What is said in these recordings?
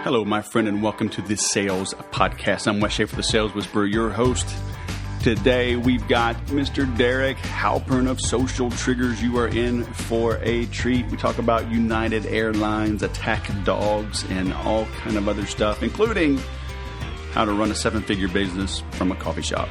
Hello, my friend, and welcome to the Sales Podcast. I'm Wes Schaefer, the Sales Whisperer, your host. Today, we've got Mr. Derek Halpern of Social Triggers. You are in for a treat. We talk about United Airlines, attack dogs, and all kind of other stuff, including how to run a seven-figure business from a coffee shop.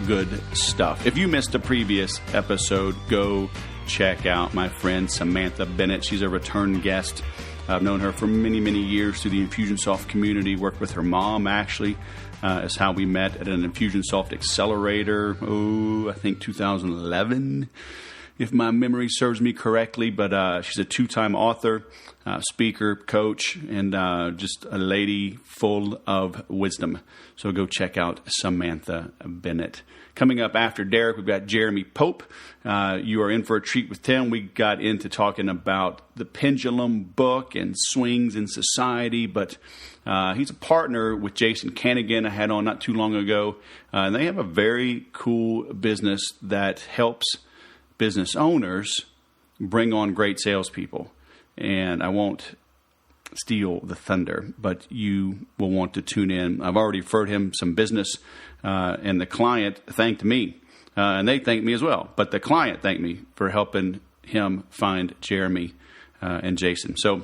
Good stuff. If you missed a previous episode, go check out my friend Samantha Bennett. She's a return guest. I've known her for many, many years through the Infusionsoft community. Worked with her mom, actually, is how we met at an Infusionsoft accelerator. I think 2011, if my memory serves me correctly. But she's a two-time author, speaker, coach, and just a lady full of wisdom. So go check out Samantha Bennett. Coming up after Derek, we've got Jeremy Pope. You are in for a treat with Tim. We got into talking about the pendulum book and swings in society, but he's a partner with Jason Kanigan I had on not too long ago. And they have a very cool business that helps business owners bring on great salespeople. And I won't steal the thunder, but you will want to tune in. I've already referred him some business, and the client thanked me, and they thanked me as well. But the client thanked me for helping him find Jeremy and Jason. So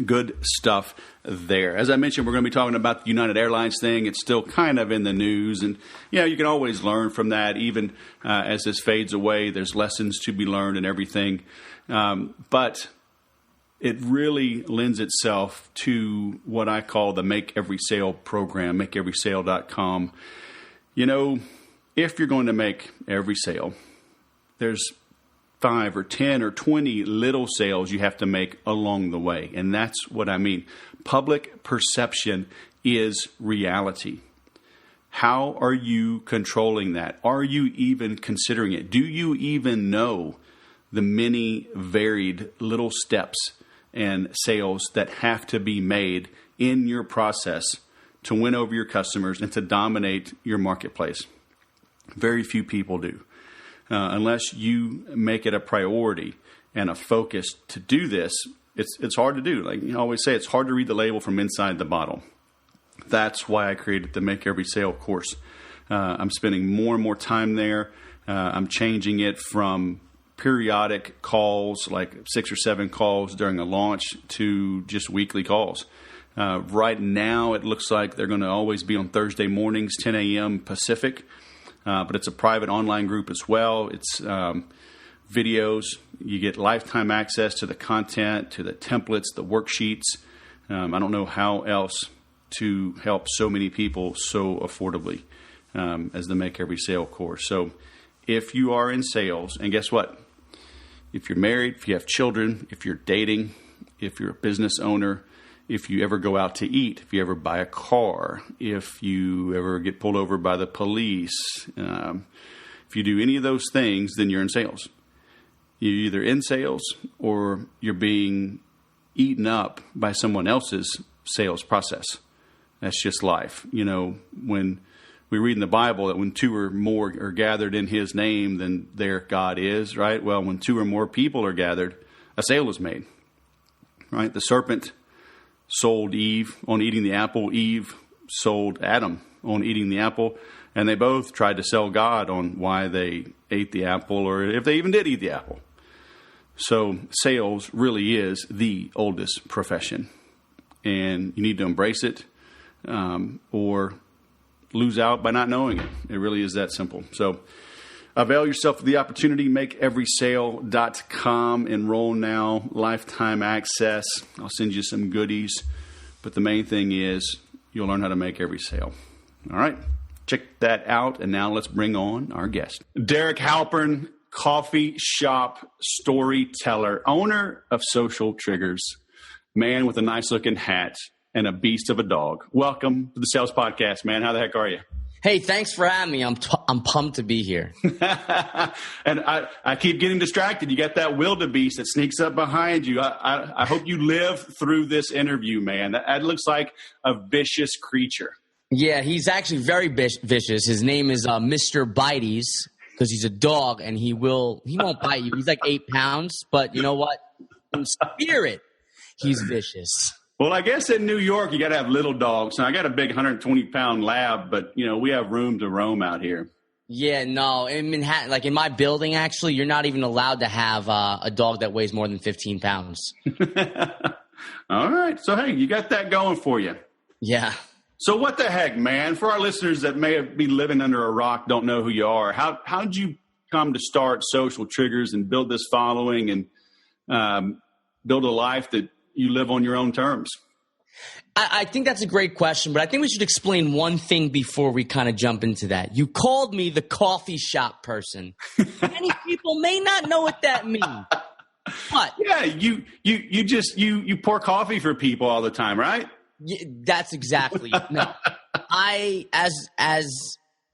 good stuff there. As I mentioned, we're going to be talking about the United Airlines thing. It's still kind of in the news, and you can always learn from that. Even as this fades away, there's lessons to be learned and everything. But it really lends itself to what I call the Make Every Sale program, makeeverysale.com. If you're going to make every sale, there's 5 or 10 or 20 little sales you have to make along the way. And that's what I mean. Public perception is reality. How are you controlling that? Are you even considering it? Do you even know the many varied little steps and sales that have to be made in your process to win over your customers and to dominate your marketplace? Very few people do. Unless you make it a priority and a focus to do this, it's hard to do. Like you always say, it's hard to read the label from inside the bottle. That's why I created the Make Every Sale course. I'm spending more and more time there. I'm changing it from periodic calls, like 6 or 7 calls during a launch, to just weekly calls. Right now, it looks like they're going to always be on Thursday mornings, 10 a.m. Pacific. But it's a private online group as well. It's videos. You get lifetime access to the content, to the templates, the worksheets. I don't know how else to help so many people so affordably as the Make Every Sale course. So if you are in sales, and guess what? If you're married, if you have children, if you're dating, if you're a business owner, if you ever go out to eat, if you ever buy a car, if you ever get pulled over by the police, if you do any of those things, then you're in sales. You're either in sales or you're being eaten up by someone else's sales process. That's just life. When we read in the Bible that when 2 or more are gathered in his name, then there God is, right? Well, when 2 or more people are gathered, a sale is made, right? The serpent sold Eve on eating the apple. Eve sold Adam on eating the apple. And they both tried to sell God on why they ate the apple, or if they even did eat the apple. So sales really is the oldest profession. And you need to embrace it or lose out by not knowing it. It really is that simple. So avail yourself of the opportunity. MakeEverySale.com. Enroll now. Lifetime access. I'll send you some goodies. But the main thing is you'll learn how to make every sale. All right. Check that out. And now let's bring on our guest. Derek Halpern, coffee shop storyteller, owner of Social Triggers, man with a nice looking hat and a beast of a dog. Welcome to the Sales Podcast, man. How the heck are you? Hey, thanks for having me. I'm pumped to be here. And I keep getting distracted. You got that wildebeest that sneaks up behind you. I hope you live through this interview, man. That looks like a vicious creature. Yeah, he's actually very vicious. His name is Mr. Bites because he's a dog and he won't bite you. He's like 8 pounds, but you know what? In spirit, he's vicious. Well, I guess in New York, you got to have little dogs. Now, I got a big 120-pound lab, but, we have room to roam out here. Yeah, no. In Manhattan, like in my building, actually, you're not even allowed to have a dog that weighs more than 15 pounds. All right. So, hey, you got that going for you. Yeah. So what the heck, man? For our listeners that may be living under a rock, don't know who you are, how did you come to start Social Triggers and build this following and build a life that you live on your own terms? I think that's a great question, but I think we should explain one thing before we kind of jump into that. You called me the coffee shop person. Many people may not know what that means. But yeah, you pour coffee for people all the time, right? That's exactly it. No,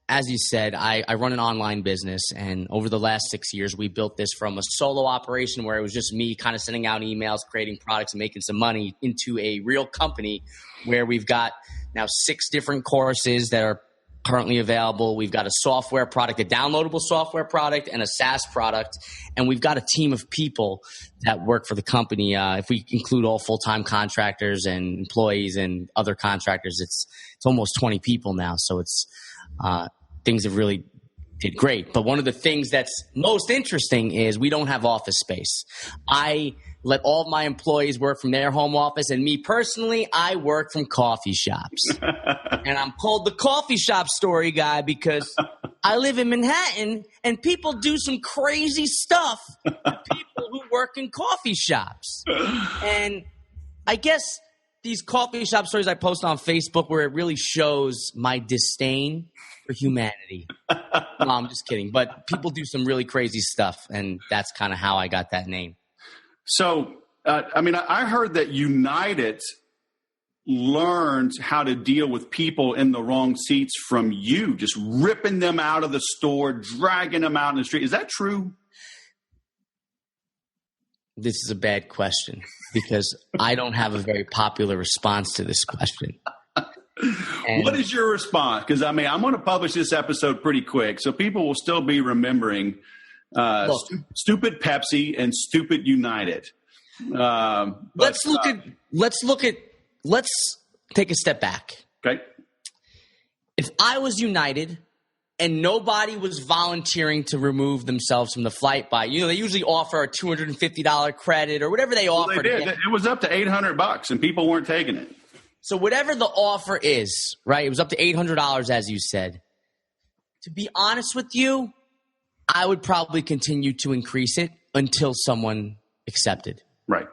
as you said, I run an online business, and over the last 6 years, we built this from a solo operation where it was just me kind of sending out emails, creating products, and making some money into a real company where we've got now 6 different courses that are currently available. We've got a software product, a downloadable software product, and a SaaS product, and we've got a team of people that work for the company. If we include all full-time contractors and employees and other contractors, it's almost 20 people now. So it's things have really did great. But one of the things that's most interesting is we don't have office space. I let all of my employees work from their home office, and me personally, I work from coffee shops. And I'm called the coffee shop story guy because I live in Manhattan, and people do some crazy stuff to people who work in coffee shops. And I guess these coffee shop stories I post on Facebook where it really shows my disdain for humanity. No, I'm just kidding. But people do some really crazy stuff, and that's kind of how I got that name. So, I heard that United learned how to deal with people in the wrong seats from you, just ripping them out of the store, dragging them out in the street. Is that true? This is a bad question because I don't have a very popular response to this question. And what is your response? Because, I'm going to publish this episode pretty quick, so people will still be remembering stupid Pepsi and stupid United. Let's take a step back. Okay. If I was United and nobody was volunteering to remove themselves from the flight they usually offer a $250 credit or whatever they offer. They did. It was up to $800 and people weren't taking it. So whatever the offer is, right? It was up to $800, as you said. To be honest with you, I would probably continue to increase it until someone accepted. Right.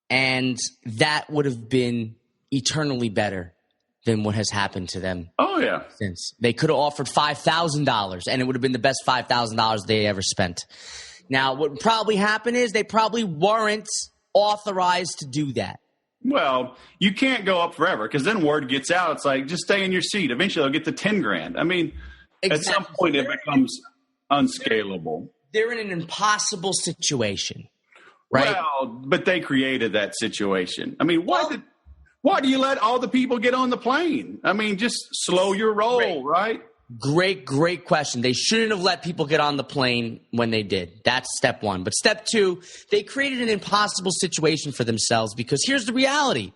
And that would have been eternally better than what has happened to them. Oh, yeah. Since they could have offered $5,000, and it would have been the best $5,000 they ever spent. Now, what would probably happen is they probably weren't authorized to do that. Well, you can't go up forever because then word gets out. It's like, just stay in your seat. Eventually, they'll get to $10,000. Exactly. At some point, it becomes unscalable. They're in an impossible situation, right? Well, but they created that situation. Why do you let all the people get on the plane? Just slow your roll, right? Great question. They shouldn't have let people get on the plane when they did. That's step one. But step two, they created an impossible situation for themselves because here's the reality.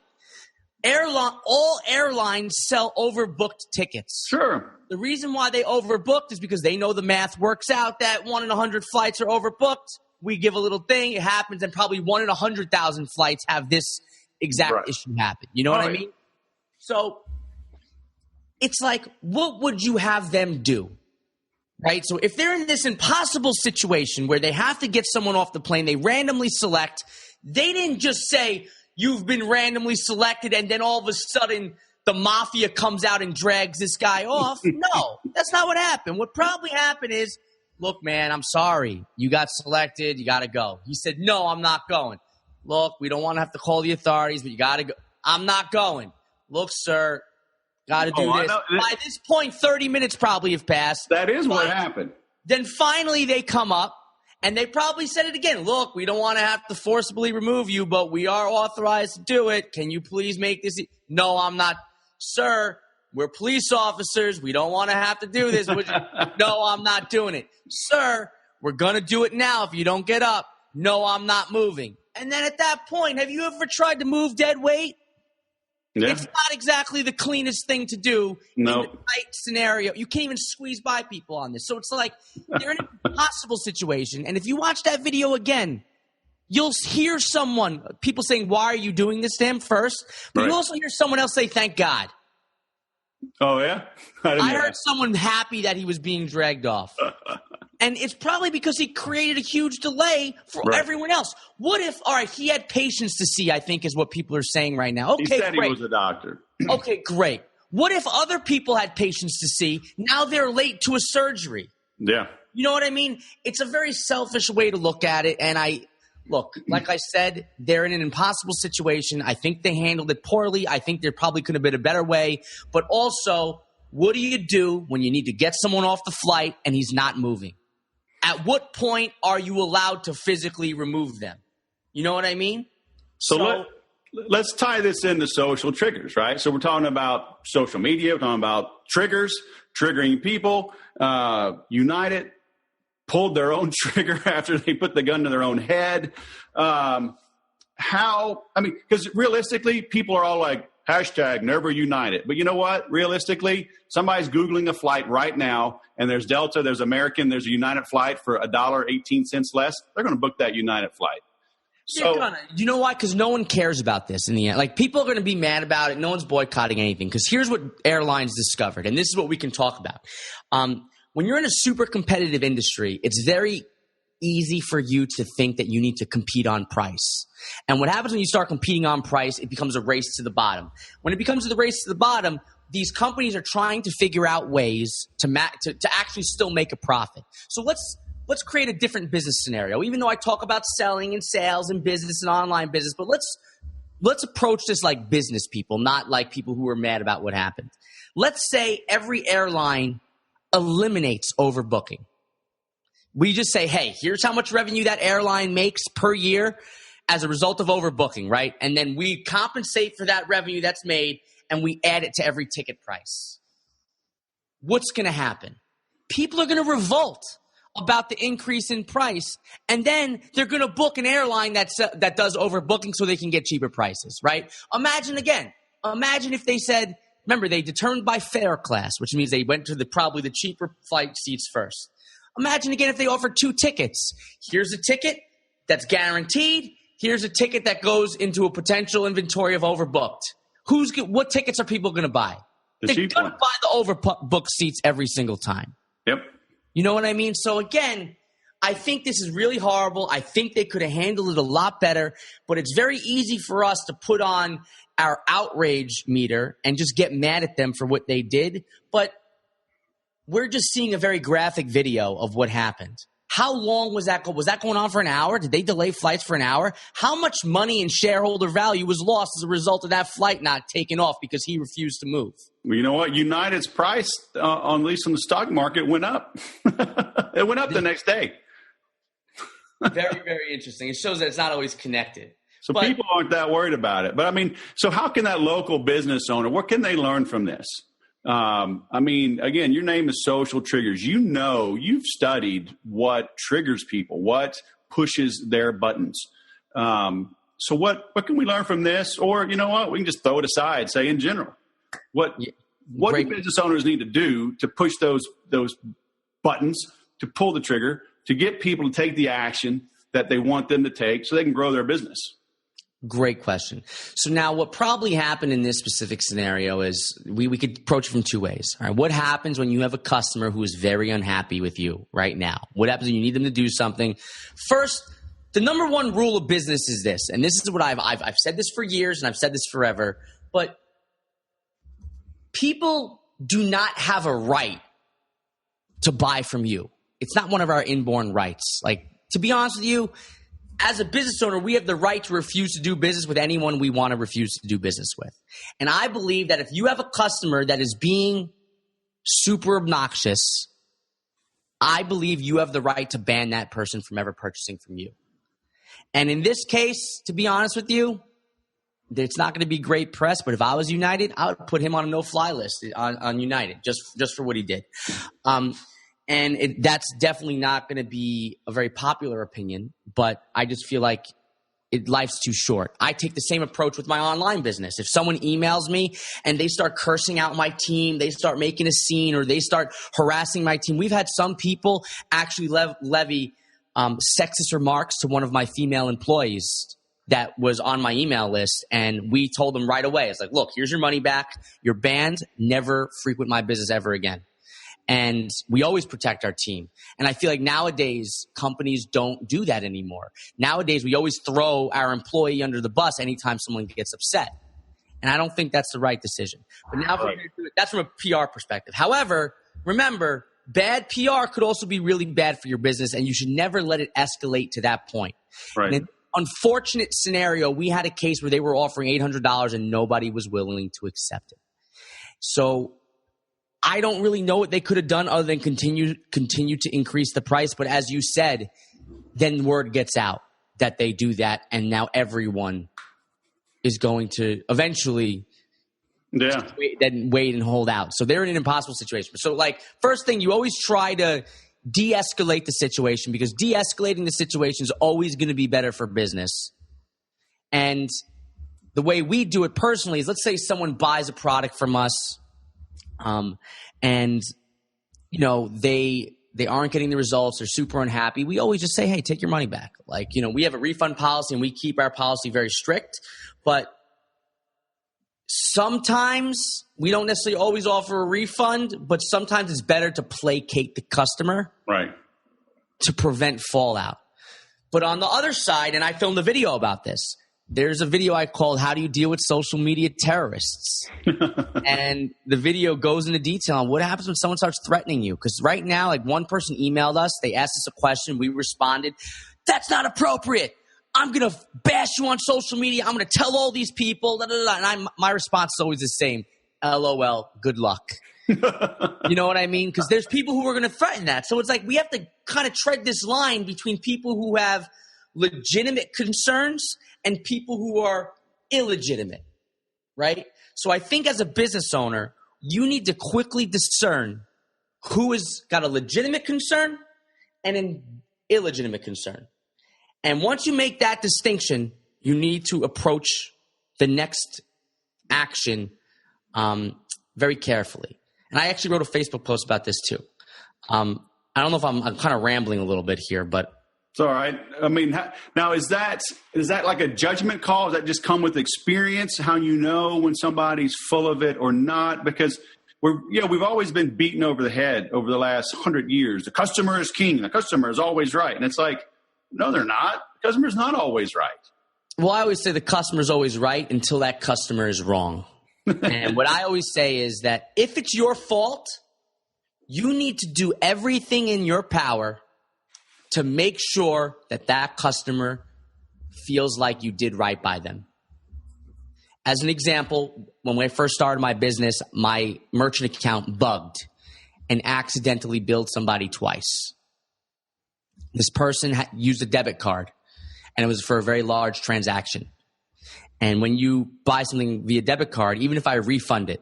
All airlines sell overbooked tickets. Sure. The reason why they overbooked is because they know the math works out that 1 in 100 flights are overbooked. We give a little thing, it happens, and probably 1 in 100,000 flights have this exact issue happen. You know what I mean? So it's like, what would you have them do? Right? So if they're in this impossible situation where they have to get someone off the plane, they randomly select, they didn't just say, you've been randomly selected, and then all of a sudden the mafia comes out and drags this guy off. No, that's not what happened. What probably happened is, look, man, I'm sorry. You got selected. You got to go. He said, no, I'm not going. Look, we don't want to have to call the authorities, but you got to go. I'm not going. Look, sir, got to do this. By this point, 30 minutes probably have passed. That is what happened. Then finally they come up, and they probably said it again. Look, we don't want to have to forcibly remove you, but we are authorized to do it. Can you please make this? No, I'm not. Sir, we're police officers. We don't want to have to do this. No, I'm not doing it. Sir, we're going to do it now if you don't get up. No, I'm not moving. And then at that point, have you ever tried to move dead weight? Yeah. It's not exactly the cleanest thing to do in the right scenario. You can't even squeeze by people on this. So it's like they're in an impossible situation. And if you watch that video again, you'll hear people saying, why are you doing this to him first? But you also hear someone else say, thank God. Oh, yeah? I heard someone happy that he was being dragged off. And it's probably because he created a huge delay for everyone else. What if, all right, he had patients to see, I think is what people are saying right now. Okay, he said great. He was a doctor. Okay, great. What if other people had patients to see? Now they're late to a surgery. Yeah. You know what I mean? It's a very selfish way to look at it. And look, like I said, they're in an impossible situation. I think they handled it poorly. I think there probably could have been a better way. But also, what do you do when you need to get someone off the flight and he's not moving? At what point are you allowed to physically remove them? You know what I mean? So let's tie this into social triggers, right? So we're talking about social media. We're talking about triggers, triggering people. United pulled their own trigger after they put the gun to their own head. Because realistically, people are all like, hashtag never United. But you know what? Realistically, somebody's Googling a flight right now, and there's Delta, there's American, there's a United flight for $1.18 less. They're going to book that United flight. So, you know why? Because no one cares about this in the end. Like, people are going to be mad about it. No one's boycotting anything. Because here's what airlines discovered, and this is what we can talk about. When you're in a super competitive industry, it's very easy for you to think that you need to compete on price. And what happens when you start competing on price, it becomes a race to the bottom. When it becomes the race to the bottom, these companies are trying to figure out ways to actually still make a profit. So let's create a different business scenario. Even though I talk about selling and sales and business and online business, but let's approach this like business people, not like people who are mad about what happened. Let's say every airline eliminates overbooking. We just say, hey, here's how much revenue that airline makes per year as a result of overbooking, right? And then we compensate for that revenue that's made and we add it to every ticket price. What's going to happen? People are going to revolt about the increase in price, and then they're going to book an airline that does overbooking so they can get cheaper prices, right? Imagine if they said, remember, they determined by fare class, which means they went to probably the cheaper flight seats first. Imagine again if they offered 2 tickets. Here's a ticket that's guaranteed. Here's a ticket that goes into a potential inventory of overbooked. What tickets are people going to buy? They're going to buy the overbooked seats every single time. Yep. You know what I mean? So again, I think this is really horrible. I think they could have handled it a lot better, but it's very easy for us to put on our outrage meter and just get mad at them for what they did. But we're just seeing a very graphic video of what happened. How long was that? Was that going on for an hour? Did they delay flights for an hour? How much money and shareholder value was lost as a result of that flight not taking off because he refused to move? Well, you know what? United's price, at least on the stock market, went up. It went up the next day. Very, very interesting. It shows that it's not always connected. So people aren't that worried about it. But, so how can that local business owner, what can they learn from this? Again, your name is social triggers. You've studied what triggers people, what pushes their buttons. So what can we learn from this? Or, you know what, we can just throw it aside, say in general. What do business owners need to do to push those buttons, to pull the trigger, to get people to take the action that they want them to take so they can grow their business? Great question. So now what probably happened in this specific scenario is we could approach it from 2 ways. All right. What happens when you have a customer who is very unhappy with you right now? What happens when you need them to do something? First, the number one rule of business is this, and this is what I've said this for years and I've said this forever, but people do not have a right to buy from you. It's not one of our inborn rights. Like, to be honest with you, as a business owner, we have the right to refuse to do business with anyone we want to refuse to do business with. And I believe that if you have a customer that is being super obnoxious, I believe you have the right to ban that person from ever purchasing from you. And in this case, to be honest with you, it's not going to be great press, but if I was United, I would put him on a no-fly list on United just for what he did. That's definitely not going to be a very popular opinion, but I just feel like life's too short. I take the same approach with my online business. If someone emails me and they start cursing out my team, they start making a scene, or they start harassing my team. We've had some people actually levy sexist remarks to one of my female employees that was on my email list, and we told them right away. It's like, look, here's your money back. You're banned. Never frequent my business ever again. And we always protect our team. And I feel like nowadays companies don't do that anymore. Nowadays, we always throw our employee under the bus anytime someone gets upset. And I don't think that's the right decision. But now that's from a PR perspective. However, remember, bad PR could also be really bad for your business, and you should never let it escalate to that point. Right. And unfortunate scenario, we had a case where they were offering $800 and nobody was willing to accept it. So I don't really know what they could have done other than continue to increase the price. But as you said, then word gets out that they do that, and now everyone is going to eventually wait and hold out. So they're in an impossible situation. So, like, first thing, you always try to de-escalate the situation, because de-escalating the situation is always going to be better for business. And the way we do it personally is, let's say someone buys a product from us, and you know they aren't getting the results, they're super unhappy. We always just say, hey, take your money back. Like, you know, we have a refund policy and we keep our policy very strict, but sometimes we don't necessarily always offer a refund, but sometimes it's better to placate the customer, right, to prevent fallout. But on the other side, and I filmed a video about this, there's a video I called How Do You Deal with Social Media Terrorists? And the video goes into detail on what happens when someone starts threatening you. Because right now, like, one person emailed us, they asked us a question, we responded, that's not appropriate. I'm going to bash you on social media. I'm going to tell all these people. Da, da, da. And my response is always the same. LOL, good luck. You know what I mean? Because there's people who are going to threaten that. So it's like we have to kind of tread this line between people who have legitimate concerns and people who are illegitimate, right? So I think as a business owner, you need to quickly discern who has got a legitimate concern and an illegitimate concern. And once you make that distinction, you need to approach the next action very carefully. And I actually wrote a Facebook post about this too. I don't know if I'm kind of rambling a little bit here, but it's all right. I mean, now is that like a judgment call? Does that just come with experience? How you know when somebody's full of it or not? Because we've always been beaten over the head over the last 100 years. The customer is king. The customer is always right. And it's like, no, they're not. The customer's not always right. Well, I always say the customer's always right until that customer is wrong. And what I always say is that if it's your fault, you need to do everything in your power to make sure that that customer feels like you did right by them. As an example, when I first started my business, my merchant account bugged and accidentally billed somebody twice. This person used a debit card, and it was for a very large transaction. And when you buy something via debit card, even if I refund it,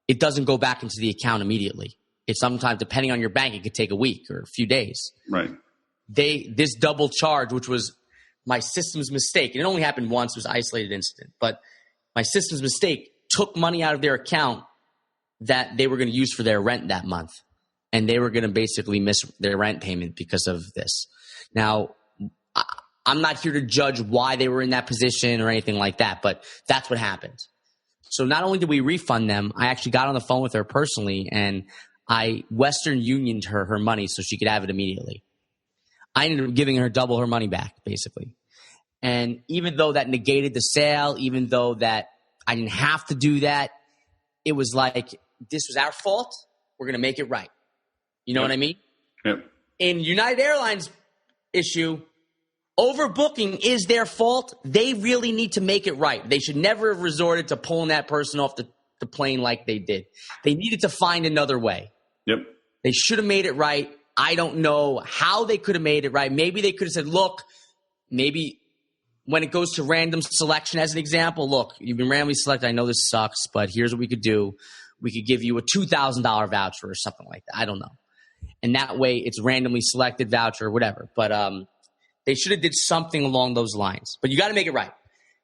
it doesn't go back into the account immediately. It sometimes, depending on your bank, it could take a week or a few days. Right. This double charge, which was my system's mistake, and it only happened once, it was an isolated incident, but my system's mistake took money out of their account that they were going to use for their rent that month. And they were going to basically miss their rent payment because of this. Now, I'm not here to judge why they were in that position or anything like that, but that's what happened. So not only did we refund them, I actually got on the phone with her personally, and I Western Unioned her money so she could have it immediately. I ended up giving her double her money back, basically. And even though that negated the sale, even though that I didn't have to do that, it was like, this was our fault. We're going to make it right. You know what I mean? Yep. In United Airlines issue, overbooking is their fault. They really need to make it right. They should never have resorted to pulling that person off the plane like they did. They needed to find another way. Yep. They should have made it right. I don't know how they could have made it right. Maybe they could have said, look, maybe when it goes to random selection, as an example, look, you've been randomly selected. I know this sucks, but here's what we could do. We could give you a $2,000 voucher or something like that. I don't know. And that way it's randomly selected voucher or whatever. But They should have did something along those lines. But you got to make it right.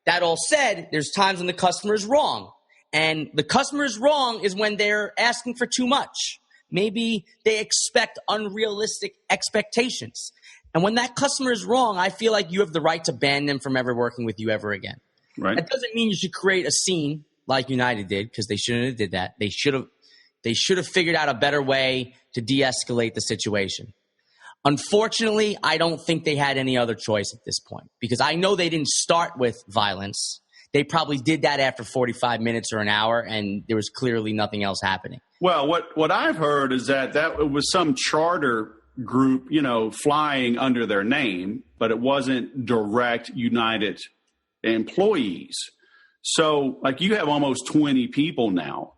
That all said, there's times when the customer is wrong. And the customer is wrong is when they're asking for too much. Maybe they expect unrealistic expectations. And when that customer is wrong, I feel like you have the right to ban them from ever working with you ever again. Right. That doesn't mean you should create a scene like United did, because they shouldn't have did that. They should have figured out a better way to de-escalate the situation. Unfortunately, I don't think they had any other choice at this point, because I know they didn't start with violence. They probably did that after 45 minutes or an hour, and there was clearly nothing else happening. Well, what I've heard is that was some charter group, flying under their name, but it wasn't direct United employees. So, like, you have almost 20 people now.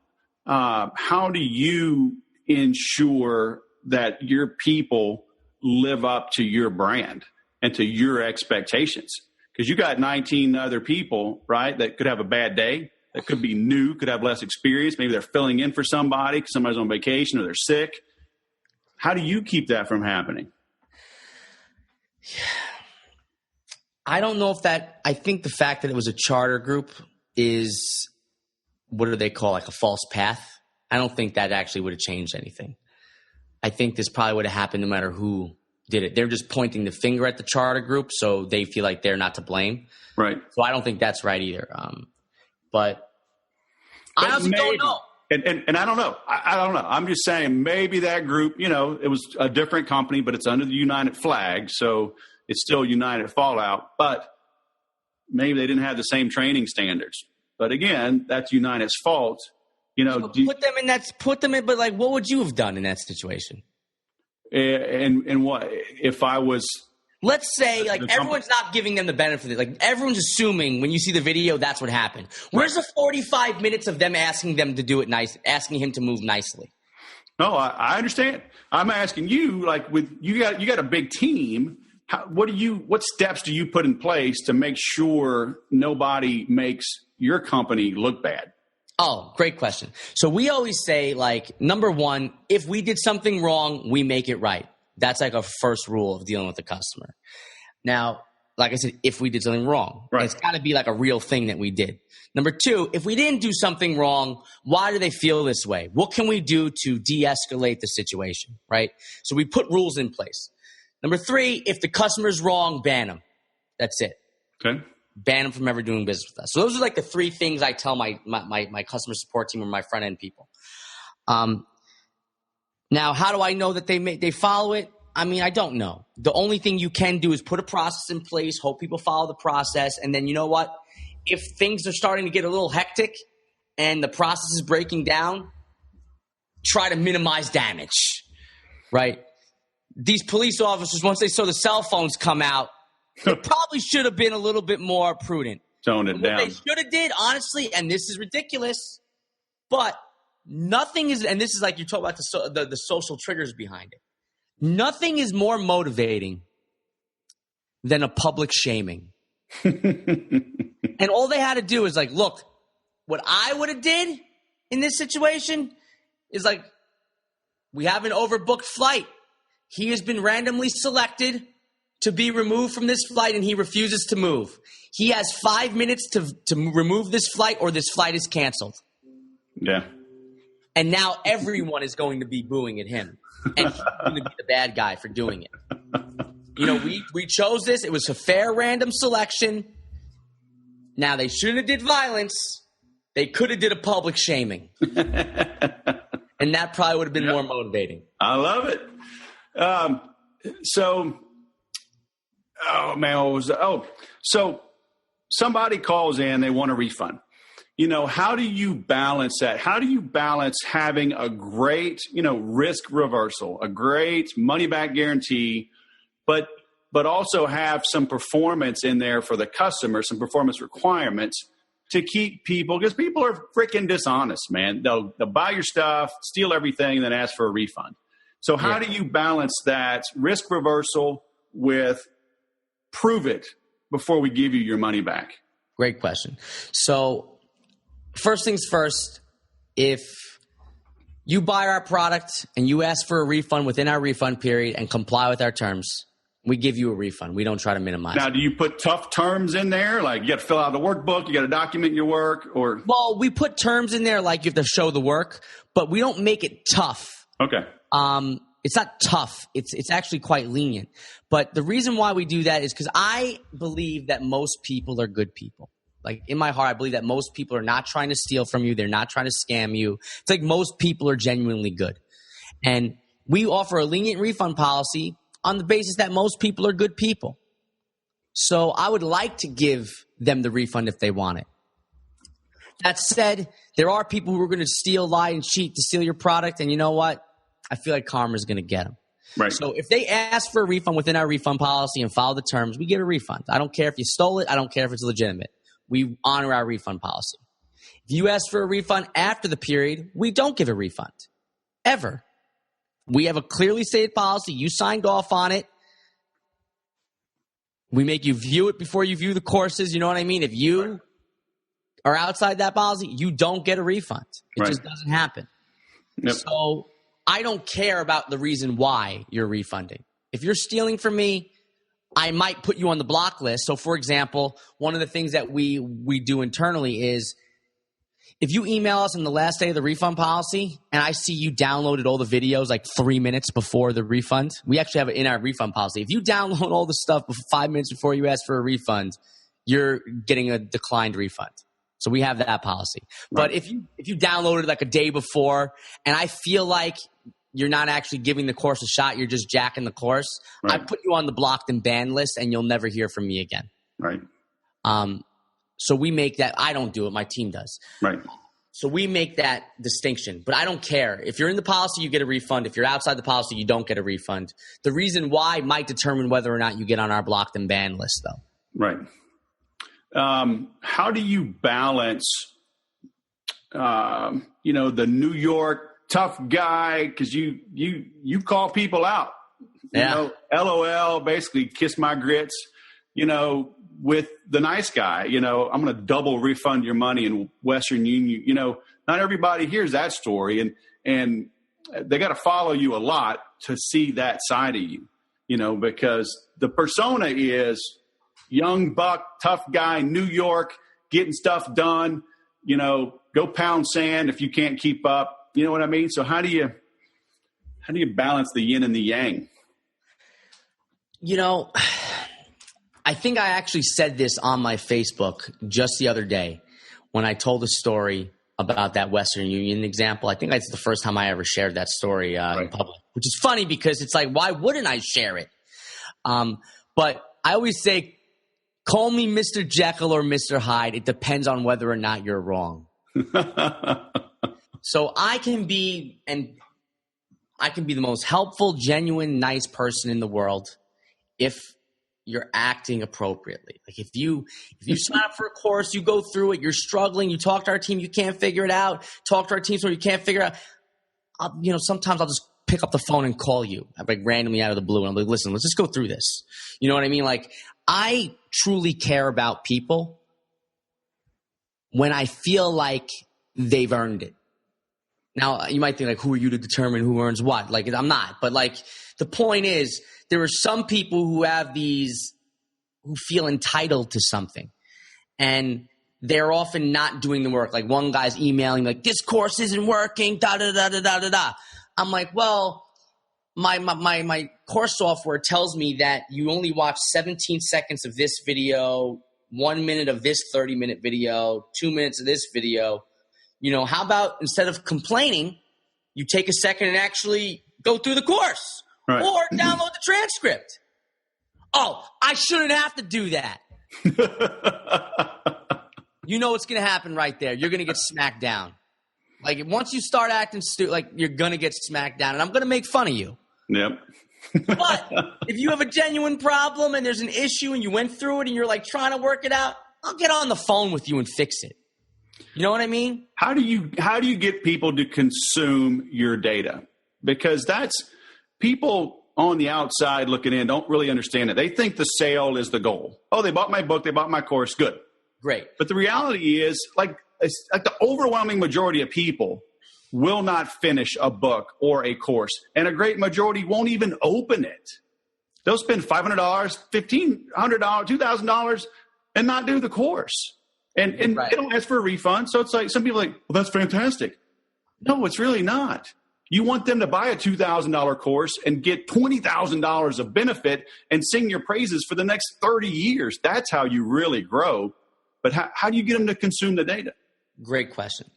How do you ensure that your people live up to your brand and to your expectations? Because you got 19 other people, right, that could have a bad day, that could be new, could have less experience. Maybe they're filling in for somebody because somebody's on vacation or they're sick. How do you keep that from happening? I don't know if that – I think the fact that it was a charter group is – what do they call, like a false path? I don't think that actually would have changed anything. I think this probably would have happened no matter who did it. They're just pointing the finger at the charter group, so they feel like they're not to blame. Right. So I don't think that's right either. But I honestly don't know. And I don't know. I don't know. I'm just saying maybe that group, it was a different company, but it's under the United flag, so it's still United Fallout. But maybe they didn't have the same training standards. But again, that's United's fault. Put them in. But like, what would you have done in that situation? And what if I was? Let's say like everyone's not giving them the benefit of it. Like everyone's assuming when you see the video, that's what happened. Where's the 45 minutes of them asking them to do it nice, asking him to move nicely? No, I understand. I'm asking you, like, with you got a big team. What steps do you put in place to make sure nobody makes your company look bad? Oh, great question. So we always say, like, number one, if we did something wrong, we make it right. That's like a first rule of dealing with the customer. Now, like I said, if we did something wrong, right, it's got to be like a real thing that we did. Number two, if we didn't do something wrong, why do they feel this way? What can we do to de-escalate the situation, right? So we put rules in place. Number three, if the customer's wrong, ban them. That's it. Okay. Ban them from ever doing business with us. So those are like the three things I tell my customer support team or my front end people. Now, how do I know that they follow it? I mean, I don't know. The only thing you can do is put a process in place, hope people follow the process, and then you know what? If things are starting to get a little hectic and the process is breaking down, try to minimize damage, right? These police officers, once they saw the cell phones come out, they probably should have been a little bit more prudent. Tone it down. What they should have did, honestly, and this is ridiculous, but nothing is, and this is like you talk about the social triggers behind it. Nothing is more motivating than a public shaming. And all they had to do is like, look, what I would have did in this situation is like, we have an overbooked flight. He has been randomly selected to be removed from this flight and he refuses to move. He has 5 minutes to remove this flight or this flight is canceled. Yeah. And now everyone is going to be booing at him. And he's going to be the bad guy for doing it. We chose this. It was a fair random selection. Now, they shouldn't have did violence. They could have did a public shaming. And that probably would have been more motivating. I love it. So somebody calls in, they want a refund. How do you balance that? How do you balance having a great, risk reversal, a great money back guarantee, but also have some performance in there for the customer, some performance requirements to keep people, because people are freaking dishonest, man. They'll buy your stuff, steal everything, and then ask for a refund. So how do you balance that risk reversal with prove it before we give you your money back? Great question. So first things first, if you buy our product and you ask for a refund within our refund period and comply with our terms, We give you a refund. We don't try to minimize Now, do you put tough terms in there? Like you got to fill out the workbook, you got to document your work, or? Well, we put terms in there like you have to show the work, but we don't make it tough. Okay. It's not tough. It's actually quite lenient. But the reason why we do that is because I believe that most people are good people. Like in my heart, I believe that most people are not trying to steal from you. They're not trying to scam you. It's like most people are genuinely good. And we offer a lenient refund policy on the basis that most people are good people. So I would like to give them the refund if they want it. That said, there are people who are going to steal, lie, and cheat to steal your product. And you know what? I feel like karma is going to get them. Right. So if they ask for a refund within our refund policy and follow the terms, we give a refund. I don't care if you stole it. I don't care if it's legitimate. We honor our refund policy. If you ask for a refund after the period, we don't give a refund. Ever. We have a clearly stated policy. You signed off on it. We make you view it before you view the courses. You know what I mean? If you are outside that policy, you don't get a refund. It just doesn't happen. Yep. So I don't care about the reason why you're refunding. If you're stealing from me, I might put you on the block list. So, for example, one of the things that we do internally is if you email us on the last day of the refund policy and I see you downloaded all the videos like 3 minutes before the refund, we actually have it in our refund policy. If you download all the stuff 5 minutes before you ask for a refund, you're getting a declined refund. So we have that policy. Right. But if you downloaded like a day before and I feel like you're not actually giving the course a shot, you're just jacking the course, right, I put you on the blocked and banned list and you'll never hear from me again. Right. So we make that. I don't do it. My team does. Right. So we make that distinction. But I don't care. If you're in the policy, you get a refund. If you're outside the policy, you don't get a refund. The reason why might determine whether or not you get on our blocked and banned list, though. Right. How do you balance, the New York tough guy? Because you call people out. Yeah. LOL, basically kiss my grits. With the nice guy, I'm going to double refund your money in Western Union. Not everybody hears that story, and they got to follow you a lot to see that side of you, because the persona is young buck, tough guy, New York, getting stuff done, go pound sand if you can't keep up. You know what I mean? So how do you balance the yin and the yang? I think I actually said this on my Facebook just the other day when I told a story about that Western Union example. I think that's the first time I ever shared that story in public, which is funny because it's like, why wouldn't I share it? But I always say, call me Mr. Jekyll or Mr. Hyde. It depends on whether or not you're wrong. So I can be the most helpful, genuine, nice person in the world if you're acting appropriately. Like if you sign up for a course, you go through it, you're struggling, you talk to our team, you can't figure it out, talk to our team so you can't figure it out. Sometimes I'll just pick up the phone and call you like randomly out of the blue. And I'm like, listen, let's just go through this. You know what I mean? Like I truly care about people when I feel like they've earned it. Now you might think like, who are you to determine who earns what? Like I'm not, but like the point is, there are some people who who feel entitled to something, and they're often not doing the work. Like one guy's emailing like, this course isn't working, da-da-da-da-da-da-da. I'm like, well, my course software tells me that you only watch 17 seconds of this video, 1 minute of this 30-minute video, 2 minutes of this video. How about instead of complaining, you take a second and actually go through the course? Right. Or download the transcript. Oh, I shouldn't have to do that. You know what's going to happen right there. You're going to get smacked down. Like once you start acting stupid, like you're going to get smacked down, and I'm going to make fun of you. Yep. But if you have a genuine problem and there's an issue and you went through it and you're like trying to work it out, I'll get on the phone with you and fix it. You know what I mean? How do you get people to consume your data? Because people on the outside looking in don't really understand it. They think the sale is the goal. Oh, they bought my book. They bought my course. Good. Great. But the reality is like the overwhelming majority of people will not finish a book or a course. And a great majority won't even open it. They'll spend $500, $1,500, $2,000 and not do the course. And Right. they don't ask for a refund. So it's like, some people are like, well, that's fantastic. No, it's really not. You want them to buy a $2,000 course and get $20,000 of benefit and sing your praises for the next 30 years. That's how you really grow. But how do you get them to consume the data? Great question.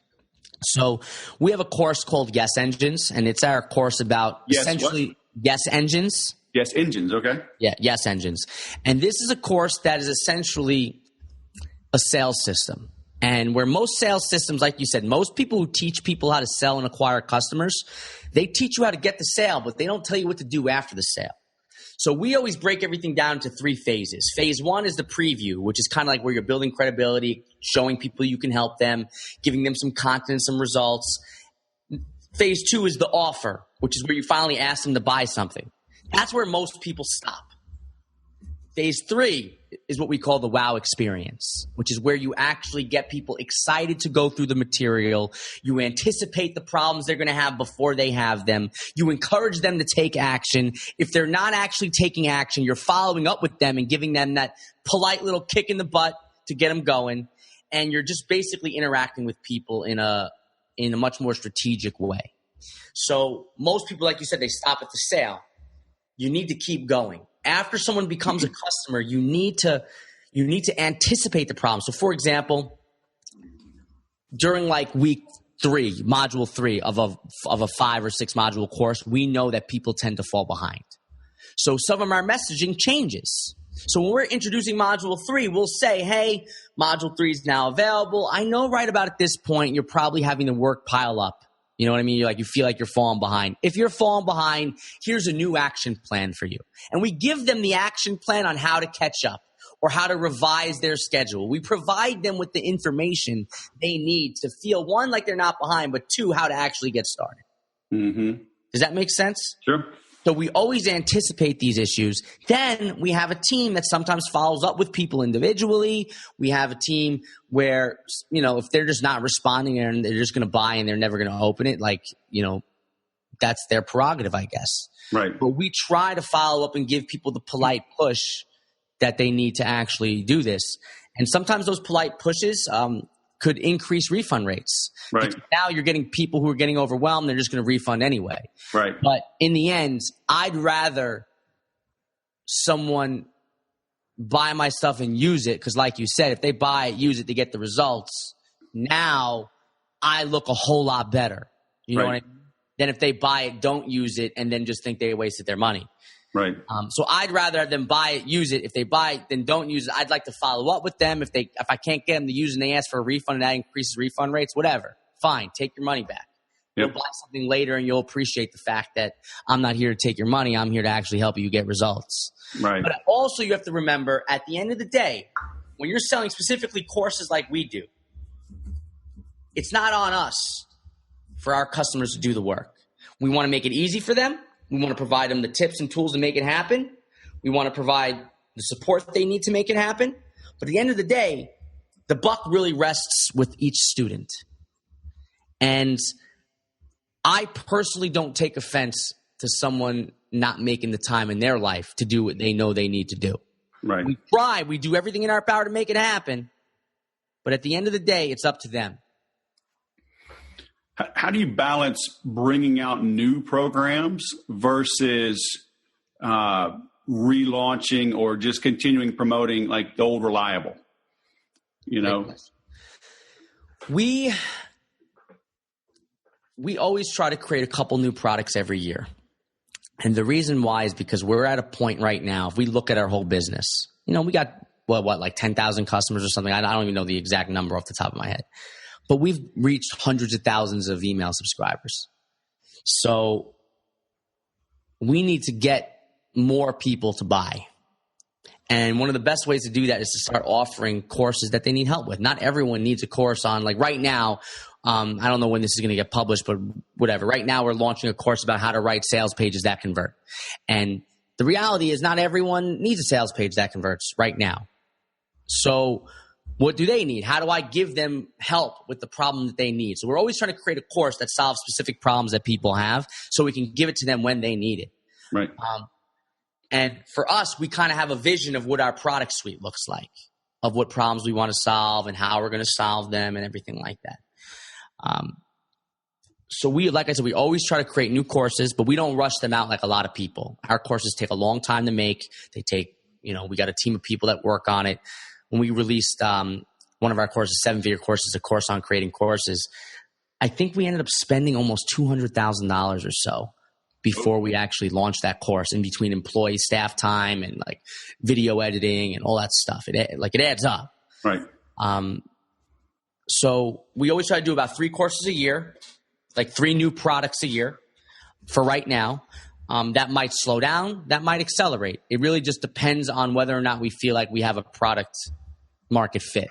So we have a course called Yes Engines, and it's our course about essentially Yes Engines. Yes, engines, okay. Yeah, Yes Engines. And this is a course that is essentially a sales system. And where most sales systems, like you said, most people who teach people how to sell and acquire customers, they teach you how to get the sale, but they don't tell you what to do after the sale. So we always break everything down into 3 phases. Phase 1 is the preview, which is kind of like where you're building credibility, showing people you can help them, giving them some content, some results. Phase 2 is the offer, which is where you finally ask them to buy something. That's where most people stop. Phase 3 is what we call the wow experience, which is where you actually get people excited to go through the material. You anticipate the problems they're going to have before they have them. You encourage them to take action. If they're not actually taking action, you're following up with them and giving them that polite little kick in the butt to get them going. And you're just basically interacting with people in a much more strategic way. So most people, like you said, they stop at the sale. You need to keep going. After someone becomes a customer, you need to anticipate the problem. So, for example, during like week 3, module 3 of a 5 or 6 module course, we know that people tend to fall behind. So some of our messaging changes. So when we're introducing module 3, we'll say, hey, module 3 is now available. I know right about at this point, you're probably having the work pile up. You know what I mean? You feel like you're falling behind. If you're falling behind, here's a new action plan for you. And we give them the action plan on how to catch up or how to revise their schedule. We provide them with the information they need to feel, 1, like they're not behind, but 2, how to actually get started. Mm-hmm. Does that make sense? Sure. So we always anticipate these issues. Then we have a team that sometimes follows up with people individually. We have a team where, if they're just not responding and they're just going to buy and they're never going to open it, that's their prerogative, I guess. Right. But we try to follow up and give people the polite push that they need to actually do this. And sometimes those polite pushes could increase refund rates. Right. Because now you're getting people who are getting overwhelmed. They're just going to refund anyway. Right. But in the end, I'd rather someone buy my stuff and use it. Because like you said, if they buy it, use it to get the results, now I look a whole lot better. You know what I mean? Than if they buy it, don't use it, and then just think they wasted their money. Right. So I'd rather have them buy it, use it. If they buy it, then don't use it. I'd like to follow up with them. If I can't get them to use it and they ask for a refund and that increases refund rates, whatever. Fine. Take your money back. Yep. You'll buy something later and you'll appreciate the fact that I'm not here to take your money. I'm here to actually help you get results. Right. But also you have to remember, at the end of the day, when you're selling specifically courses like we do, it's not on us for our customers to do the work. We want to make it easy for them. We want to provide them the tips and tools to make it happen. We want to provide the support they need to make it happen. But at the end of the day, the buck really rests with each student. And I personally don't take offense to someone not making the time in their life to do what they know they need to do. Right. We try. We do everything in our power to make it happen. But at the end of the day, it's up to them. How do you balance bringing out new programs versus relaunching or just continuing promoting like the old reliable? We always try to create a couple new products every year. And the reason why is because we're at a point right now, if we look at our whole business, we got like 10,000 customers or something. I don't even know the exact number off the top of my head. But we've reached hundreds of thousands of email subscribers. So we need to get more people to buy. And one of the best ways to do that is to start offering courses that they need help with. Not everyone needs a course on, like right now, I don't know when this is going to get published, but whatever. Right now we're launching a course about how to write sales pages that convert. And the reality is not everyone needs a sales page that converts right now. So what do they need? How do I give them help with the problem that they need? So we're always trying to create a course that solves specific problems that people have so we can give it to them when they need it. Right. And for us, we kind of have a vision of what our product suite looks like, of what problems we want to solve and how we're going to solve them and everything like that. So like I said, we always try to create new courses, but we don't rush them out like a lot of people. Our courses take a long time to make. They take, we got a team of people that work on it. When we released one of our courses, 7-figure courses, a course on creating courses, I think we ended up spending almost $200,000 or so before we actually launched that course, in between employee staff time and like video editing and all that stuff. It adds up. Right. So we always try to do about 3 courses a year, like 3 new products a year for right now. That might slow down. That might accelerate. It really just depends on whether or not we feel like we have a product market fit.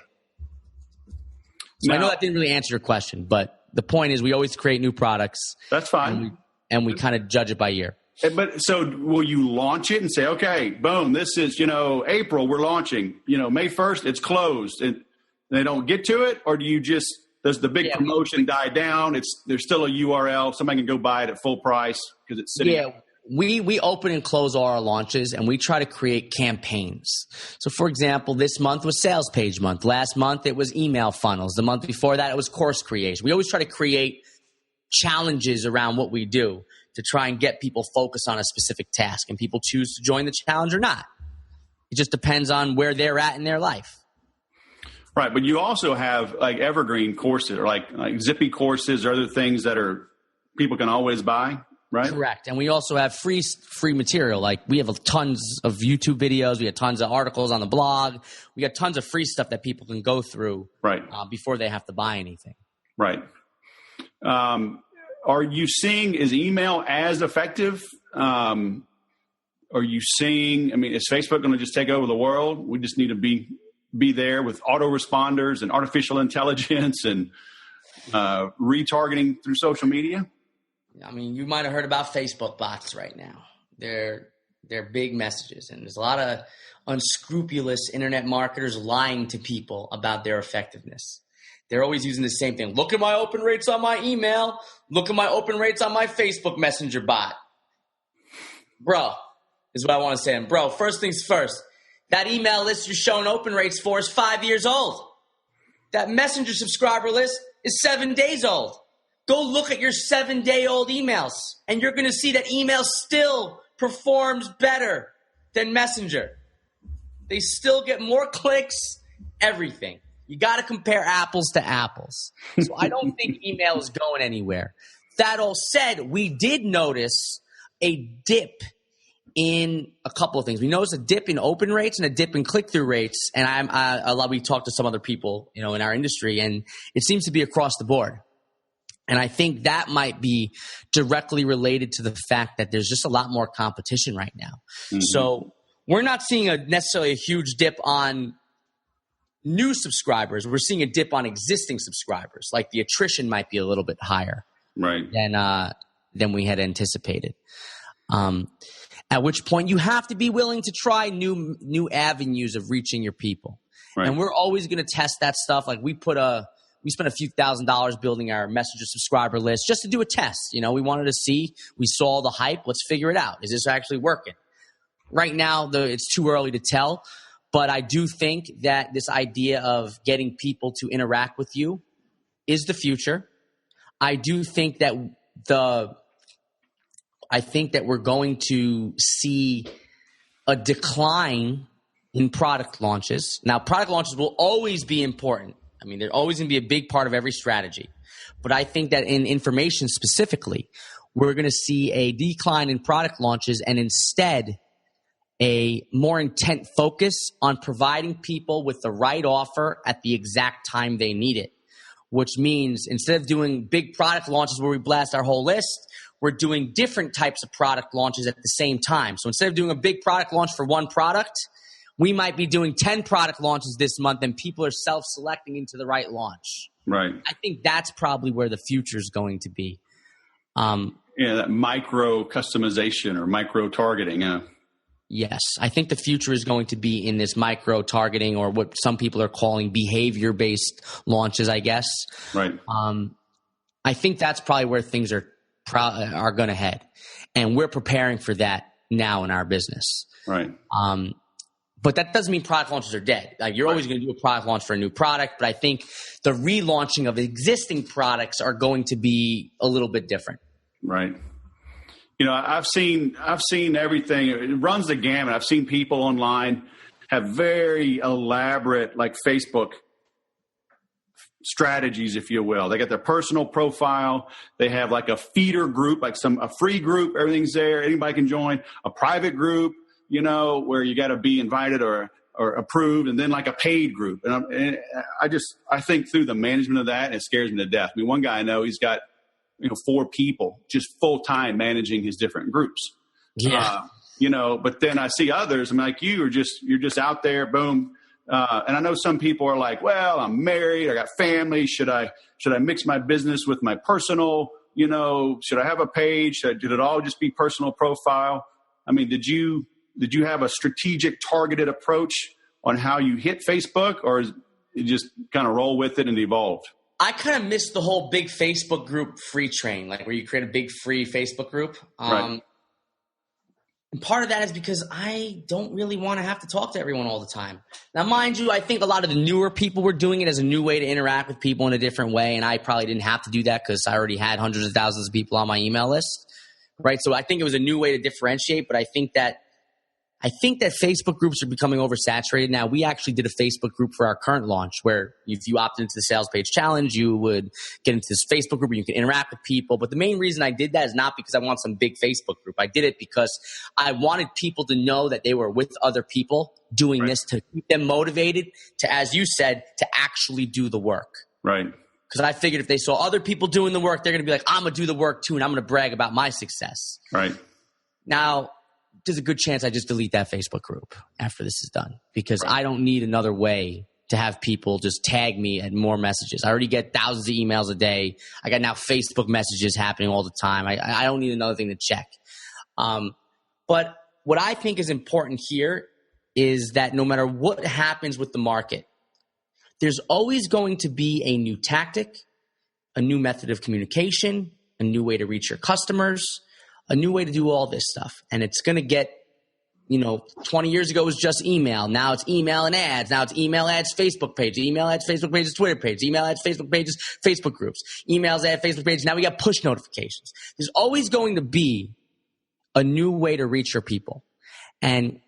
So I know that didn't really answer your question, but the point is we always create new products. That's fine. And we kind of judge it by year. But so will you launch it and say, okay, boom, this is, April, we're launching, May 1st, it's closed and they don't get to it? Or do you just, does the big promotion die down? There's still a URL. Somebody can go buy it at full price because it's sitting. Yeah. We open and close all our launches, and we try to create campaigns. So, for example, this month was sales page month. Last month, it was email funnels. The month before that, it was course creation. We always try to create challenges around what we do to try and get people focused on a specific task, and people choose to join the challenge or not. It just depends on where they're at in their life. Right, but you also have like evergreen courses or like Zippy courses or other things that are people can always buy. Right. Correct. And we also have free material. Like we have tons of YouTube videos. We have tons of articles on the blog. We got tons of free stuff that people can go through before they have to buy anything. Right. Are you seeing, is email as effective? Are you seeing, is Facebook going to just take over the world? We just need to be there with autoresponders and artificial intelligence and retargeting through social media? You might have heard about Facebook bots right now. They're big messages, and there's a lot of unscrupulous internet marketers lying to people about their effectiveness. They're always using the same thing. Look at my open rates on my email. Look at my open rates on my Facebook Messenger bot. Bro, is what I want to say. And bro, first things first, that email list you're showing open rates for is 5 years old. That Messenger subscriber list is 7 days old. Go look at your 7-day-old emails, and you're going to see that email still performs better than Messenger. They still get more clicks, everything. You got to compare apples to apples. So I don't think email is going anywhere. That all said, we did notice a dip in a couple of things. We noticed a dip in open rates and a dip in click-through rates, and we talked to some other people, in our industry, and it seems to be across the board. And I think that might be directly related to the fact that there's just a lot more competition right now. Mm-hmm. So we're not seeing necessarily a huge dip on new subscribers. We're seeing a dip on existing subscribers. Like the attrition might be a little bit higher than we had anticipated. At which point you have to be willing to try new avenues of reaching your people. Right. And we're always going to test that stuff. Like we spent a few $1,000s building our Messenger subscriber list just to do a test. We wanted to see. We saw the hype. Let's figure it out. Is this actually working? Right now, it's too early to tell. But I do think that this idea of getting people to interact with you is the future. I do think that we're going to see a decline in product launches. Now, product launches will always be important. They're always going to be a big part of every strategy. But I think that in information specifically, we're going to see a decline in product launches and instead a more intent focus on providing people with the right offer at the exact time they need it, which means instead of doing big product launches where we blast our whole list, we're doing different types of product launches at the same time. So instead of doing a big product launch for one product, we might be doing 10 product launches this month and people are self-selecting into the right launch. Right. I think that's probably where the future is going to be. That micro customization or micro targeting. Yes. I think the future is going to be in this micro targeting or what some people are calling behavior-based launches, I guess. Right. I think that's probably where things are going to head. And we're preparing for that now in our business. Right. But that doesn't mean product launches are dead. Like you're always going to do a product launch for a new product, but I think the relaunching of existing products are going to be a little bit different. Right. You know, I've seen everything. It runs the gamut. I've seen people online have very elaborate, like Facebook strategies, if you will. They got their personal profile. They have like a feeder group, like a free group. Everything's there. Anybody can join. A private group, you know, where you got to be invited or approved, and then like a paid group. And I think through the management of that, it scares me to death. I mean, one guy I know, he's got, 4 people just full time managing his different groups. Yeah. But then I see others, I'm like, you're just out there, boom. And I know some people are like, well, I'm married, I got family. Should I mix my business with my personal, should I have a page? Did it all just be personal profile? I mean, did you have a strategic targeted approach on how you hit Facebook, or is it just kind of roll with it and evolved? I kind of missed the whole big Facebook group free train, like where you create a big free Facebook group. Right. And part of that is because I don't really want to have to talk to everyone all the time. Now, mind you, I think a lot of the newer people were doing it as a new way to interact with people in a different way, and I probably didn't have to do that because I already had hundreds of thousands of people on my email list, right? So I think it was a new way to differentiate, but I think that Facebook groups are becoming oversaturated now. We actually did a Facebook group for our current launch where if you opt into the Sales Page Challenge, you would get into this Facebook group where you can interact with people. But the main reason I did that is not because I want some big Facebook group. I did it because I wanted people to know that they were with other people doing this to keep them motivated to, as you said, to actually do the work. Right. Because I figured if they saw other people doing the work, they're going to be like, I'm going to do the work too, and I'm going to brag about my success. Right. Now, there's a good chance I just delete that Facebook group after this is done because I don't need another way to have people just tag me at more messages. I already get thousands of emails a day. I got now Facebook messages happening all the time. I don't need another thing to check. But what I think is important here is that no matter what happens with the market, there's always going to be a new tactic, a new method of communication, a new way to reach your customers, a new way to do all this stuff. And it's going to get, 20 years ago it was just email. Now it's email and ads. Now it's email ads, Facebook page, email ads, Facebook pages, Twitter page, email ads, Facebook pages, Facebook groups, emails, ads, Facebook pages. Now we got push notifications. There's always going to be a new way to reach your people. And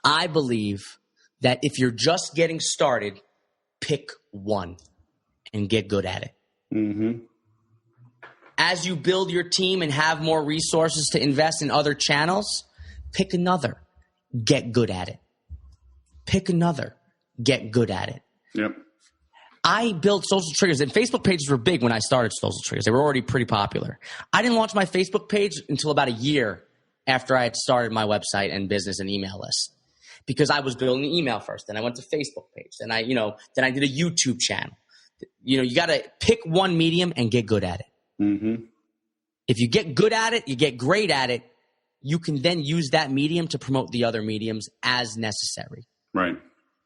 I believe that if you're just getting started, pick one and get good at it. Mm-hmm. As you build your team and have more resources to invest in other channels, pick another. Get good at it. Pick another. Get good at it. Yep. I built social triggers, and Facebook pages were big when I started social triggers. They were already pretty popular. I didn't launch my Facebook page until about a year after I had started my website and business and email list because I was building an email first. Then I went to Facebook page. Then I did a YouTube channel. You got to pick one medium and get good at it. Mm-hmm. If you get good at it, you get great at it, you can then use that medium to promote the other mediums as necessary. Right.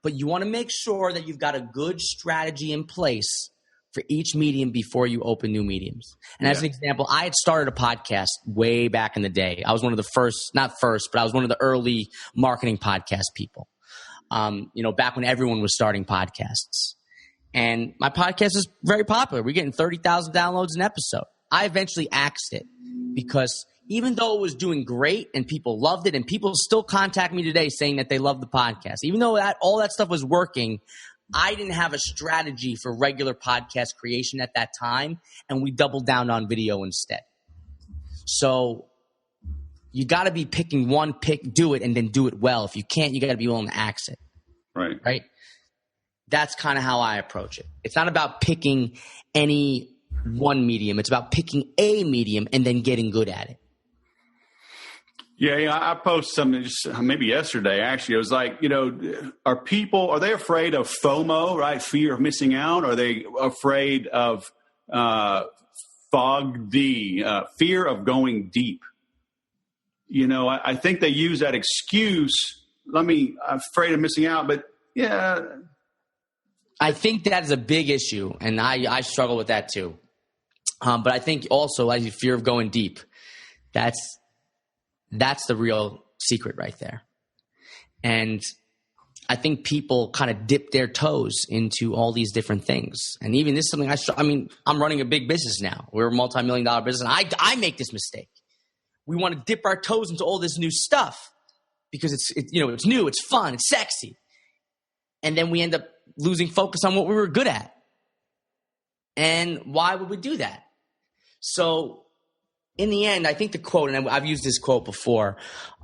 But you want to make sure that you've got a good strategy in place for each medium before you open new mediums. And as an example, I had started a podcast way back in the day. I was one of the I was one of the early marketing podcast people, back when everyone was starting podcasts. And my podcast is very popular. We're getting 30,000 downloads an episode. I eventually axed it because even though it was doing great and people loved it and people still contact me today saying that they love the podcast, even though all that stuff was working, I didn't have a strategy for regular podcast creation at that time, and we doubled down on video instead. So you got to be picking one, do it, and then do it well. If you can't, you got to be willing to axe it. Right? That's kind of how I approach it. It's not about picking any one medium. It's about picking a medium and then getting good at it. Yeah, I posted something just maybe yesterday, actually. It was like, are they afraid of FOMO, right? Fear of missing out? Or are they afraid of fear of going deep? I think they use that excuse. I'm afraid of missing out, but yeah. I think that is a big issue, and I struggle with that too. But I think also, as you fear of going deep, that's That's the real secret right there. And I think people kind of dip their toes into all these different things. And even this is something I'm running a big business now. We're a multi-million-dollar business. And I make this mistake. We want to dip our toes into all this new stuff because it's new, it's fun, it's sexy. And then we end up losing focus on what we were good at. And why would we do that? So in the end, I think the quote, and I've used this quote before.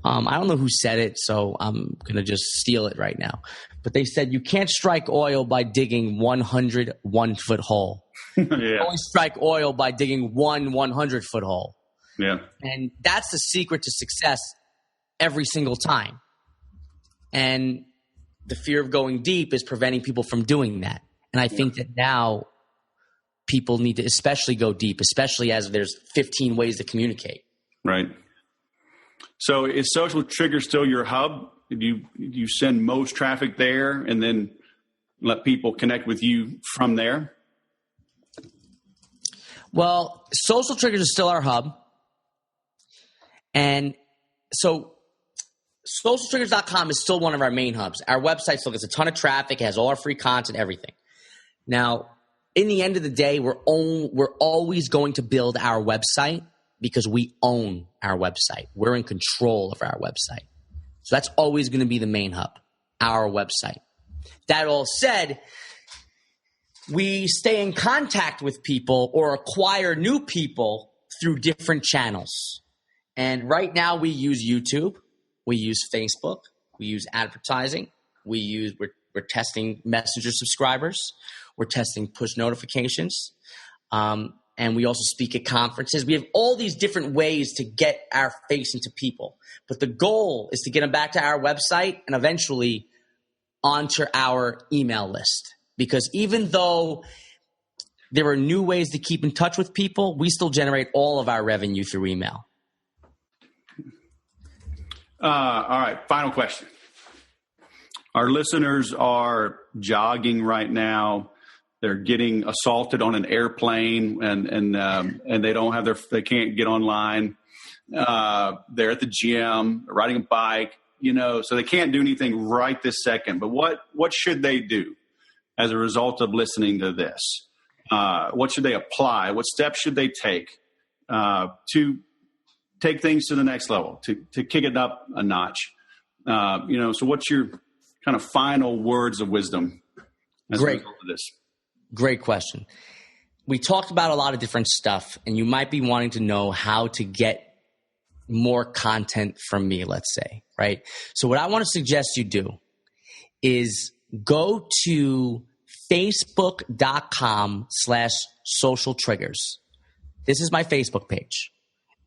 I don't know who said it, so I'm going to just steal it right now. But they said, you can't strike oil by digging 100 one-foot hole. Yeah. You only strike oil by digging 100-foot hole. Yeah. And that's the secret to success every single time. And the fear of going deep is preventing people from doing that. And I think that now people need to especially go deep, especially as there's 15 ways to communicate. Right. So is Social Trigger still your hub? Do you send most traffic there and then let people connect with you from there? Well, Social Triggers is still our hub. And so socialtriggers.com is still one of our main hubs. Our website still gets a ton of traffic. It has all our free content, everything. Now, in the end of the day, we're always going to build our website because we own our website. We're in control of our website. So that's always going to be the main hub, our website. That all said, we stay in contact with people or acquire new people through different channels. And right now we use YouTube, we use Facebook, we use advertising, we're testing Messenger subscribers. We're testing push notifications. And we also speak at conferences. We have all these different ways to get our face into people. But the goal is to get them back to our website and eventually onto our email list. Because even though there are new ways to keep in touch with people, we still generate all of our revenue through email. All right, final question. Our listeners are jogging right now. They're getting assaulted on an airplane, and they don't have they can't get online. They're at the gym, riding a bike, so they can't do anything right this second. But what should they do as a result of listening to this? What should they apply? What steps should they take to take things to the next level, to kick it up a notch? So what's your kind of final words of wisdom as a result of this? Great question. We talked about a lot of different stuff, and you might be wanting to know how to get more content from me, let's say, right? So what I want to suggest you do is go to facebook.com/socialtriggers. This is my Facebook page.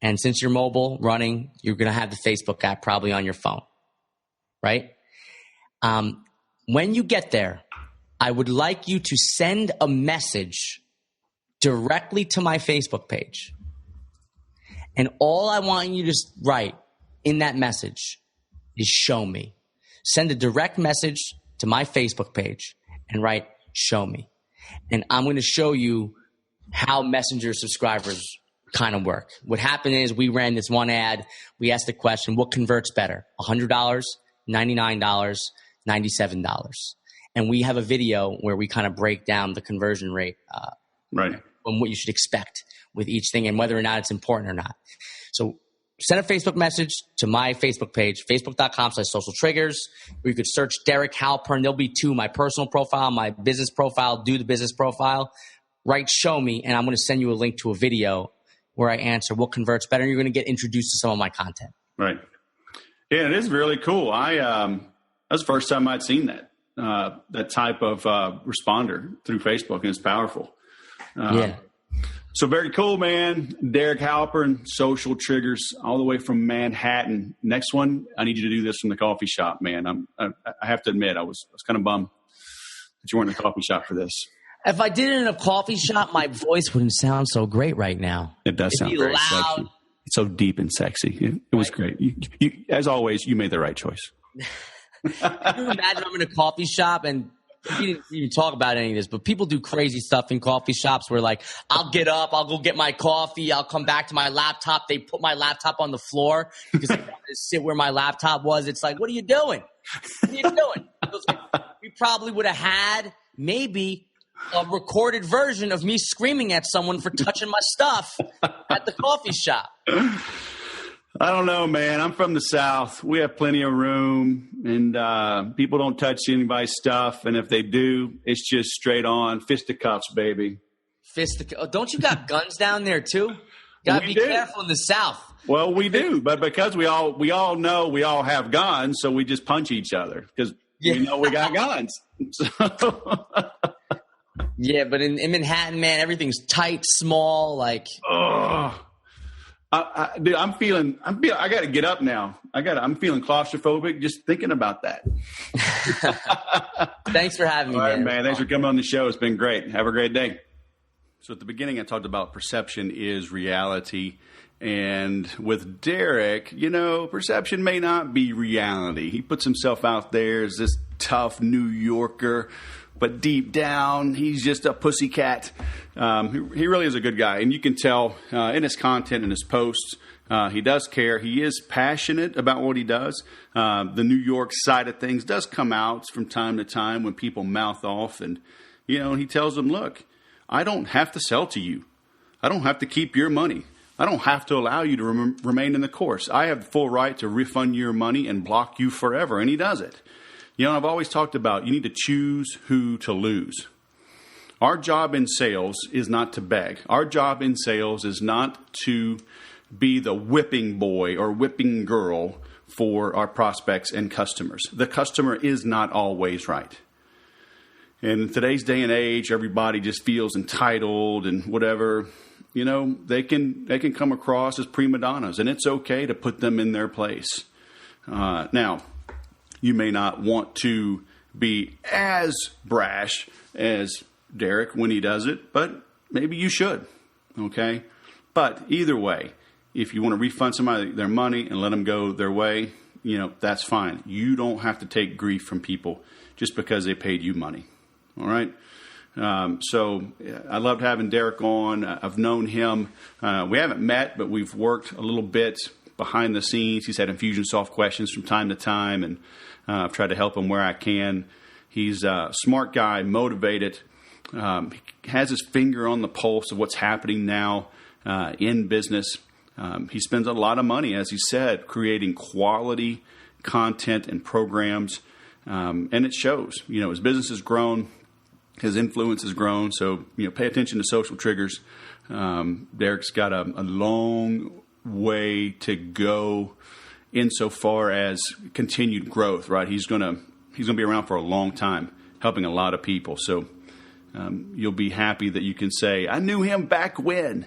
And since you're mobile running, you're going to have the Facebook app probably on your phone, right? When you get there, I would like you to send a message directly to my Facebook page. And all I want you to write in that message is show me. Send a direct message to my Facebook page and write show me. And I'm going to show you how Messenger subscribers kind of work. What happened is we ran this one ad. We asked the question, what converts better? $100, $99, $97. And we have a video where we kind of break down the conversion rate right, and what you should expect with each thing and whether or not it's important or not. So send a Facebook message to my Facebook page, facebook.com/socialtriggers, where you could search Derek Halpern. There'll be two, my personal profile, my business profile, do the business profile. Write show me, and I'm going to send you a link to a video where I answer what converts better, and you're going to get introduced to some of my content. Right. Yeah, it is really cool. That's the first time I'd seen that type of responder through Facebook, and it's powerful. Yeah. So very cool, man. Derek Halpern, Social Triggers, all the way from Manhattan. Next one, I need you to do this from the coffee shop, man. I have to admit, I was kind of bummed that you weren't in the coffee shop for this. If I did it in a coffee shop, my voice wouldn't sound so great right now. It does sound very sexy. It's so deep and sexy. It was great. You, as always, you made the right choice. Can you imagine I'm in a coffee shop and he didn't even talk about any of this, but people do crazy stuff in coffee shops where, like, I'll get up, I'll go get my coffee, I'll come back to my laptop. They put my laptop on the floor because they wanted to sit where my laptop was. It's like, what are you doing? What are you doing? We probably would have had maybe a recorded version of me screaming at someone for touching my stuff at the coffee shop. I don't know, man. I'm from the South. We have plenty of room, and people don't touch anybody's stuff. And if they do, it's just straight on fisticuffs, baby. Don't you got guns down there too? Gotta be careful in the South. Well, we do, but because we all know we all have guns, so we just punch each other because we know we got guns. So. Yeah, but in Manhattan, man, everything's tight, small, like. Dude, I got to get up now. I'm feeling claustrophobic just thinking about that. Thanks for having me, All right, man. Thanks for coming on the show. It's been great. Have a great day. So at the beginning, I talked about perception is reality. And with Derek, perception may not be reality. He puts himself out there as this tough New Yorker, but deep down, he's just a pussycat. He really is a good guy. And you can tell in his content and his posts, he does care. He is passionate about what he does. The New York side of things does come out from time to time when people mouth off. And, he tells them, look, I don't have to sell to you. I don't have to keep your money. I don't have to allow you to remain in the course. I have the full right to refund your money and block you forever. And he does it. I've always talked about you need to choose who to lose. Our job in sales is not to beg. Our job in sales is not to be the whipping boy or whipping girl for our prospects and customers. The customer is not always right. And in today's day and age, everybody just feels entitled and whatever. They can come across as prima donnas, and it's okay to put them in their place. Now, you may not want to be as brash as Derek when he does it, but maybe you should, okay? But either way, if you want to refund somebody their money and let them go their way, that's fine. You don't have to take grief from people just because they paid you money, all right? So I loved having Derek on. I've known him. We haven't met, but we've worked a little bit behind the scenes. He's had Infusionsoft questions from time to time, and I've tried to help him where I can. He's a smart guy, motivated. He has his finger on the pulse of what's happening now in business. He spends a lot of money, as he said, creating quality content and programs, and it shows. His business has grown. His influence has grown. So, pay attention to social triggers. Derek's got a long way to go insofar as continued growth, right? He's gonna be around for a long time, helping a lot of people. So you'll be happy that you can say, I knew him back when,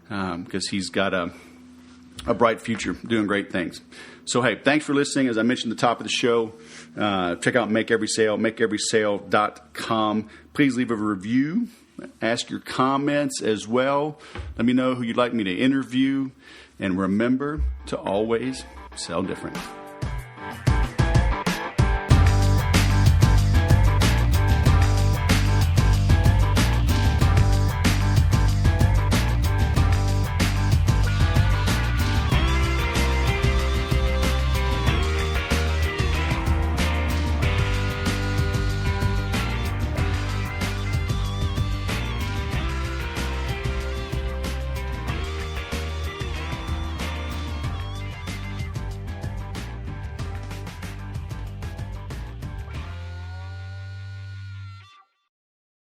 because he's got a bright future doing great things. So, hey, thanks for listening. As I mentioned at the top of the show, check out Make Every Sale, makeeverysale.com. Please leave a review. Ask your comments as well. Let me know who you'd like me to interview. And remember to always sell different.